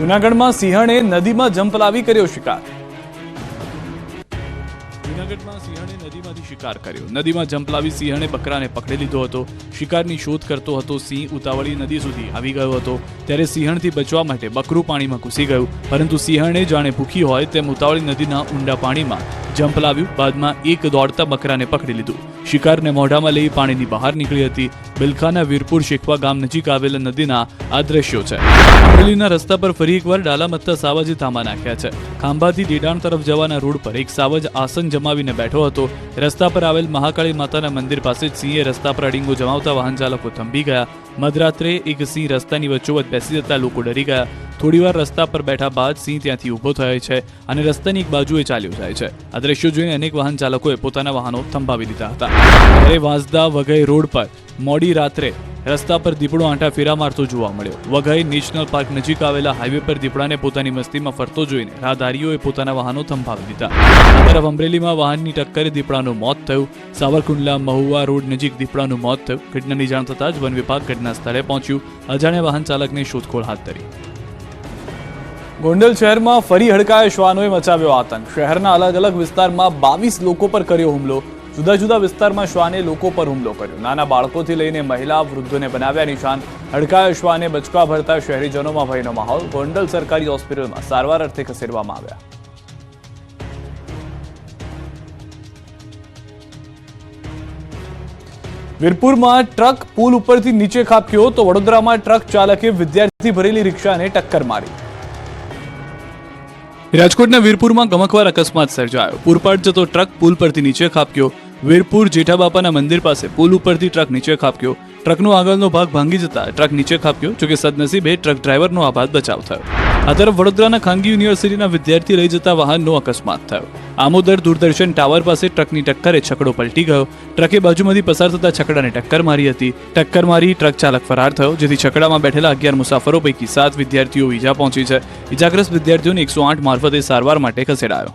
જૂનાગઢમાં સિંહણે નદીમાં જંપલાવી કર્યો શિકાર. જૂનાગઢમાં સિંહણે નદીમાંથી શિકાર કર્યો. નદીમાં જંપલાવી સિંહણે બકરાને પકડી લીધો હતો. શિકારની શોધ કરતો હતો સિંહ ઉતાવળી નદી સુધી આવી ગયો હતો. ત્યારે સિંહણથી બચવા માટે બકરું પાણીમાં ઘૂસી ગયું, પરંતુ સિંહણે જાણે ભૂખી હોય તેમ ઉતાવળી નદીના ઊંડા પાણીમાં જંપલાવ્યું. બાદમાં એક દોડતા બકરાને પકડી લીધું. શિકારને મોઢામાં લઈ પાણીની બહાર નીકળી હતી. બિલખાના વીરપુર શેખવા ગામ નજીક આવેલા નદીના આ દ્રશ્યો છે. અમરેલીના રસ્તા પર ફરી એકવાર ડાલા મત્તા સાવજે તાંબા નાખ્યા છે. ખાંભાથી ડેડાણ તરફ જવાના રોડ પર એક સાવજ આસન જમાવીને બેઠો હતો. રસ્તા પર આવેલ મહાકાળી માતાના મંદિર પાસે જ સિંહે રસ્તા પર અડીંગો જમાવતા વાહન ચાલકો થંભી ગયા. મધરાત્રે એક સિંહ રસ્તાની વચ્ચોવચ બેસી જતા લોકો ડરી ગયા. થોડીવાર રસ્તા પર બેઠા બાદ સિંહ ત્યાંથી ઊભો થયો છે અને રસ્તાની એક બાજુએ ચાલ્યો જાય છે. આ દ્રશ્યો જોઈને અનેક વાહન ચાલકોએ પોતાના વાહનો થંભાવી દીધા હતા. ત્યારે વાંસદા વઘઈ રોડ પર મોડી રાત્રે રસ્તા પર દીપડો આંટા ફેરા મારતો જોવા મળ્યો. વઘઈ નેશનલ પાર્ક નજીક આવેલા હાઈવે પર દીપડાને પોતાની મસ્તીમાં ફરતો જોઈને રાહદારીઓએ પોતાના વાહનો થંભાવી દીધા. આ તરફ અમરેલીમાં વાહનની ટક્કરે દીપડાનું મોત થયું. સાવરકુંડલા મહુવા રોડ નજીક દીપડાનું મોત થયું. ઘટનાની જાણ થતાં જ વન વિભાગ ઘટના સ્થળે પહોંચ્યું. અજાણ્યા વાહન ચાલકની શોધખોળ હાથ ધરી. ગોંડલ શહેરમાં ફરી હડકાયા શ્વાનોએ મચાવ્યો આતંક. શહેરના અલગ અલગ વિસ્તારમાં 22 લોકો પર કર્યો હુમલો. જુદા જુદા વિસ્તારમાં શ્વાને લોકો પર હુમલો કર્યો. નાના બાળકોથી લઈને મહિલા વૃદ્ધોને બનાવ્યા નિશાન. હડકાયા શ્વાને બચકા ભરતા શહેરીજનોમાં ભયનો માહોલ. ગોંડલ સરકારી હોસ્પિટલમાં સારવાર અર્થે ખસેડવામાં આવ્યા. વીરપુરમાં ટ્રક પુલ ઉપરથી નીચે ખાબક્યો તો વડોદરામાં ટ્રક ચાલકે વિદ્યાર્થી ભરેલી રિક્ષાને ટક્કર મારી. રાજકોટના વીરપુરમાં ગમખ્વાર અકસ્માત સર્જાયો. પૂરપાટ જતો ટ્રક પુલ પરથી નીચે ખાબક્યો. વીરપુર જેઠાબાપાના મંદિર પાસે પુલ ઉપરથી ટ્રક નીચે ખાબક્યો. ટ્રકનો આગળનો ભાગ ભાંગી જતા ટ્રક નીચે ખાબક્યો. જોકે સદનસીબે ટ્રક ડ્રાઈવરનો આભાત બચાવ થયો. આ તરફ વડોદરાના ખાનગી યુનિવર્સિટીના વિદ્યાર્થી લઈ જતા વાહનનો અકસ્માત થયો. આમોદર દૂરદર્શન ટાવર પાસે ટ્રકની ટક્કરે છકડો પલટી ગયો. ટ્રકે બાજુમાંથી પસાર થતા છકડાને ટક્કર મારી હતી. ટક્કર મારી ટ્રક ચાલક ફરાર થયો, જેથી છકડામાં બેઠેલા 11 મુસાફરો પૈકી 7 વિદ્યાર્થીઓ ઈજા પહોંચી છે. ઈજાગ્રસ્ત વિદ્યાર્થીઓને 108 મારફતે સારવાર માટે ખસેડાયો.